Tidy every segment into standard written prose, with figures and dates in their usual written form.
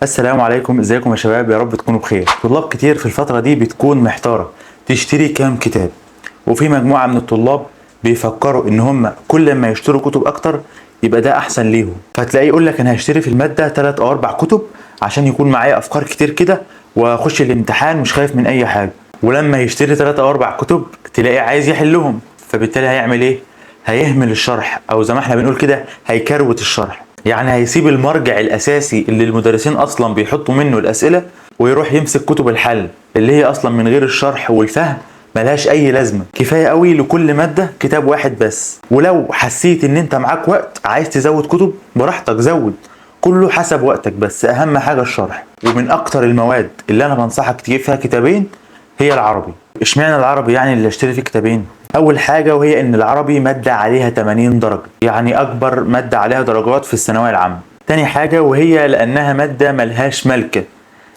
السلام عليكم، ازيكم يا شباب؟ يا رب تكونوا بخير. طلاب كتير في الفترة دي بتكون محتارة تشتري كام كتاب، وفي مجموعة من الطلاب بيفكروا ان هم كل ما يشتروا كتب اكتر يبقى ده احسن ليهم. فتلاقيه يقول لك انا هشتري في المادة 3 او 4 كتب عشان يكون معايا افكار كتير كده واخش الامتحان مش خايف من اي حاجة. ولما يشتري 3 او 4 كتب تلاقيه عايز يحلهم، فبالتالي هيعمل ايه؟ هيهمل الشرح، او زي ما احنا بنقول كده هيكروت الشرح. يعني هيسيب المرجع الاساسي اللي المدرسين اصلا بيحطوا منه الاسئله ويروح يمسك كتب الحل اللي هي اصلا من غير الشرح والفهم ملهاش اي لازمه. كفايه قوي لكل ماده كتاب واحد بس. ولو حسيت ان انت معاك وقت عايز تزود كتب براحتك زود، كله حسب وقتك، بس اهم حاجه الشرح. ومن اكتر المواد اللي انا بنصحك تجيب فيها كتابين هي العربي. اشمعنى العربي يعني اللي اشتري فيه كتابين؟ اول حاجه وهي ان العربي ماده عليها 80 درجه، يعني اكبر ماده عليها درجات في الثانويه العامه. تاني حاجه وهي لانها ماده ملهاش ملكه،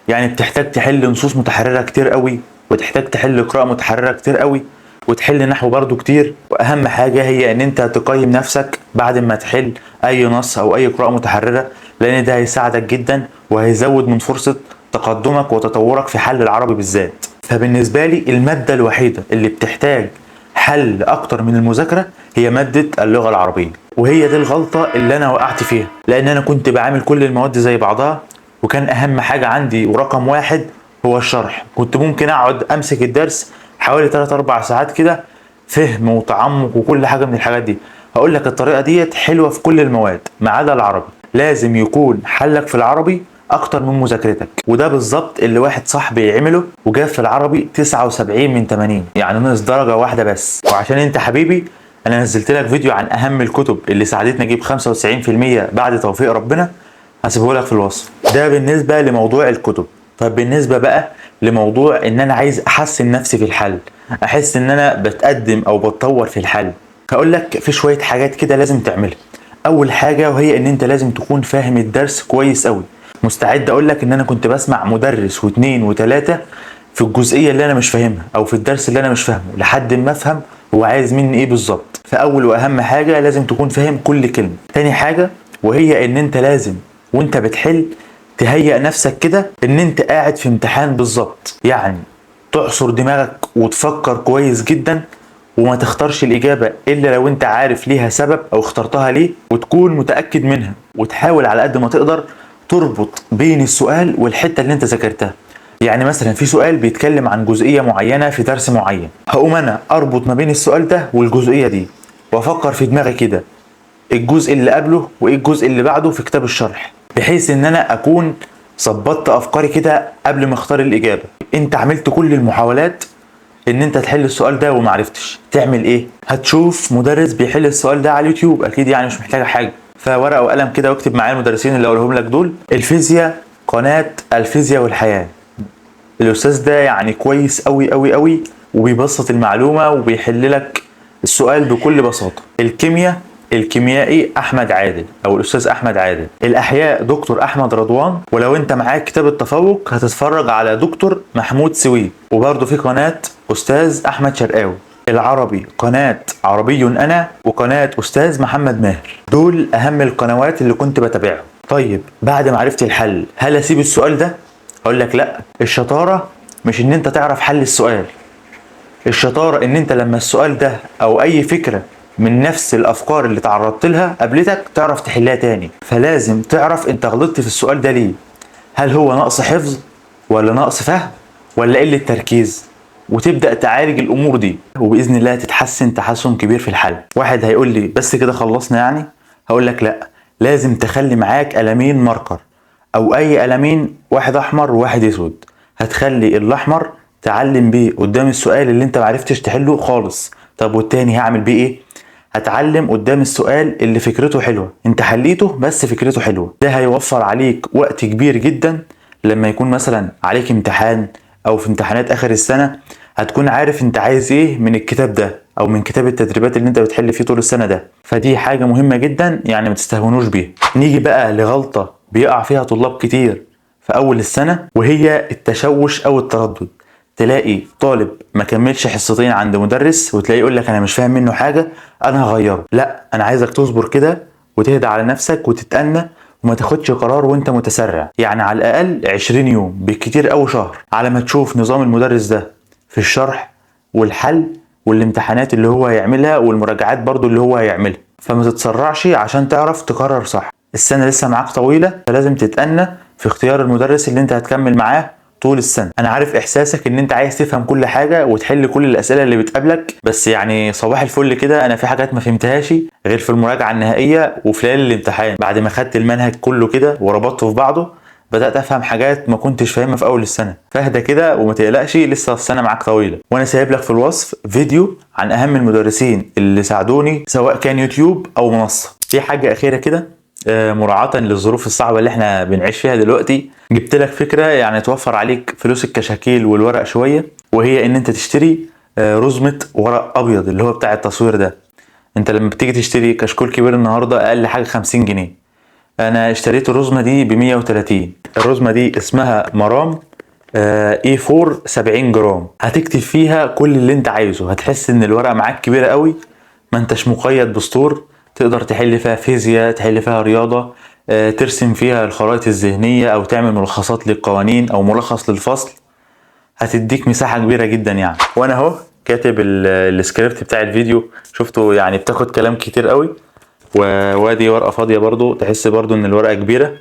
يعني بتحتاج تحل نصوص متحرره كتير قوي، وتحتاج تحل قراءه متحرره كتير قوي، وتحل نحو برضو كتير. واهم حاجه هي ان انت تقيم نفسك بعد ما تحل اي نص او اي قراءه متحرره، لان ده هيساعدك جدا وهيزود من فرصه تقدمك وتطورك في حل العربي بالذات. فبالنسبه لي الماده الوحيده اللي بتحتاج حل اكتر من المذاكره هي ماده اللغه العربيه. وهي دي الغلطه اللي انا وقعت فيها، لان انا كنت بعامل كل المواد زي بعضها، وكان اهم حاجه عندي ورقم واحد هو الشرح. كنت ممكن اقعد امسك الدرس حوالي 3 4 ساعات كده فهم وتعمق وكل حاجه من الحاجات دي. هقول لك الطريقه ديت حلوه في كل المواد ما عدا العربي. لازم يكون حلك في العربي اكتر من مذاكرتك، وده بالظبط اللي واحد صاحبي يعمله وجاب في العربي 79 من 80، يعني ناقص درجه واحده بس. وعشان انت حبيبي انا نزلت لك فيديو عن اهم الكتب اللي ساعدتني اجيب 95% بعد توفيق ربنا، هسيبه لك في الوصف. ده بالنسبه لموضوع الكتب. طب بالنسبه بقى لموضوع ان انا عايز احسن نفسي في الحل، احس ان انا بتقدم او بتطور في الحل، هقول لك في شويه حاجات كده لازم تعملها. اول حاجه وهي ان انت لازم تكون فاهم الدرس كويس قوي. مستعد اقول لك ان انا كنت بسمع مدرس واثنين وثلاثه في الجزئيه اللي انا مش فاهمها او في الدرس اللي انا مش فاهمه لحد ما افهم هو عايز مني ايه بالظبط. فاول واهم حاجه لازم تكون فاهم كل كلمه. تاني حاجه وهي ان انت لازم وانت بتحل تهيئ نفسك كده ان انت قاعد في امتحان بالظبط، يعني تعصر دماغك وتفكر كويس جدا، وما تختارش الإجابة إلا لو أنت عارف ليها سبب أو اخترتها ليه وتكون متأكد منها، وتحاول على قد ما تقدر تربط بين السؤال والحتة اللي أنت ذاكرتها. يعني مثلا في سؤال بيتكلم عن جزئية معينة في درس معين، هقوم أنا أربط ما بين السؤال ده والجزئية دي وأفكر في دماغي كده الجزء اللي قبله وإيه الجزء اللي بعده في كتاب الشرح، بحيث إن أنا أكون ظبطت أفكاري كده قبل ما أختار الإجابة. أنت عملت كل المحاولات ان انت تحل السؤال ده ومعرفتش تعمل ايه؟ هتشوف مدرس بيحل السؤال ده على اليوتيوب، اكيد يعني مش محتاجه حاجه. فورقه وقلم كده واكتب معايا المدرسين اللي اقولهم لك دول. الفيزياء، قناه الفيزياء والحياه، الاستاذ ده يعني كويس قوي قوي قوي وبيبسط المعلومه وبيحل لك السؤال بكل بساطه. الكيمياء، الكيميائي احمد عادل او الاستاذ احمد عادل. الاحياء دكتور احمد رضوان، ولو انت معاك كتاب التفوق هتتفرج على دكتور محمود سويد، وبرضه في قناه استاذ احمد شرقاوي. العربي قناه عربي انا وقناه استاذ محمد ماهر. دول اهم القنوات اللي كنت بتابعهم. طيب بعد ما عرفت الحل هل اسيب السؤال ده؟ اقول لك لا. الشطاره مش ان انت تعرف حل السؤال، الشطاره ان انت لما السؤال ده او اي فكره من نفس الافكار اللي تعرضت لها قابلتك تعرف تحلها تاني. فلازم تعرف انت غلطت في السؤال ده ليه، هل هو نقص حفظ ولا نقص فهم ولا قله تركيز، وتبدا تعالج الامور دي وباذن الله تتحسن تحسن كبير في الحل. واحد هيقول لي بس كده خلصنا يعني؟ هقول لك لا، لازم تخلي معاك قلمين ماركر او اي قلمين، واحد احمر وواحد اسود. هتخلي الاحمر تعلم بيه قدام السؤال اللي انت معرفتش تحله خالص. طب والتاني هعمل بيه ايه؟ هتعلم قدام السؤال اللي فكرته حلوه انت حليته بس فكرته حلوه. ده هيوفر عليك وقت كبير جدا لما يكون مثلا عليك امتحان او في امتحانات اخر السنه، هتكون عارف انت عايز ايه من الكتاب ده او من كتاب التدريبات اللي انت بتحل فيه طول السنه ده. فدي حاجه مهمه جدا يعني ما تستهونوش بيها. نيجي بقى لغلطه بيقع فيها طلاب كتير في اول السنه، وهي التشوش او التردد. تلاقي طالب ما كملش حصتين عند مدرس وتلاقيه يقول لك انا مش فاهم منه حاجه انا هغيره. لا، انا عايزك تصبر كده وتهدى على نفسك وتتأنى وما تاخدش قرار وانت متسرع. يعني على الاقل 20 يوم بالكتير قوي شهر على ما تشوف نظام المدرس ده في الشرح والحل والامتحانات اللي هو هيعملها والمراجعات برضو اللي هو هيعملها. فما تتسرعش عشان تعرف تقرر صح. السنة لسه معاك طويلة، فلازم تتأنى في اختيار المدرس اللي انت هتكمل معاه طول السنة. انا عارف احساسك ان انت عايز تفهم كل حاجة وتحل كل الاسئلة اللي بتقابلك، بس يعني صباح الفل كده، انا في حاجات ما فهمتهاش غير في المراجعة النهائية وفي ليالي الامتحان. بعد ما خدت المنهج كله كده وربطته في بعضه بدأت افهم حاجات ما كنتش فاهمها في اول السنة. فاهدى كده وما تقلقش، لسه السنة معاك طويلة. وانا سايب لك في الوصف فيديو عن اهم المدرسين اللي ساعدوني سواء كان يوتيوب او منصة. في حاجة اخيرة كده، مراعاة للظروف الصعبة اللي احنا بنعيش فيها دلوقتي، جبت لك فكرة يعني توفر عليك فلوس الكشاكيل والورق شوية، وهي ان انت تشتري رزمة ورق ابيض اللي هو بتاع التصوير ده. انت لما بتيجي تشتري كشكول كبير النهاردة اقل حاجة 50 جنيه. انا اشتريت الرزمة دي ب 130. الرزمة دي اسمها مرام اي 4 70 جرام. هتكتب فيها كل اللي انت عايزه، هتحس ان الورقة معاك كبيرة قوي، ما انتش مقيد بسطور. تقدر تحل فيها فيزياء، تحل فيها رياضة، ترسم فيها الخرائط الذهنية او تعمل ملخصات للقوانين او ملخص للفصل. هتديك مساحة كبيرة جدا يعني. وانا اهو كاتب السكريبت بتاع الفيديو، شفته يعني بتاخد كلام كتير قوي. وادي ورقة فاضية برضو، تحس برضو ان الورقة كبيرة.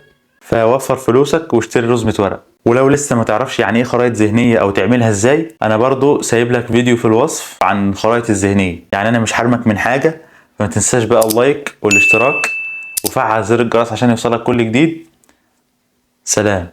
فوفر فلوسك واشتري رزمة ورق. ولو لسه ما تعرفش يعني ايه خرائط ذهنية او تعملها ازاي، انا برضو سايب لك فيديو في الوصف عن خرائط الذهنية. يعني انا مش حرمك من حاجة. فما تنساش بقى اللايك والاشتراك وفعل زر الجرس عشان يوصلك كل جديد. سلام.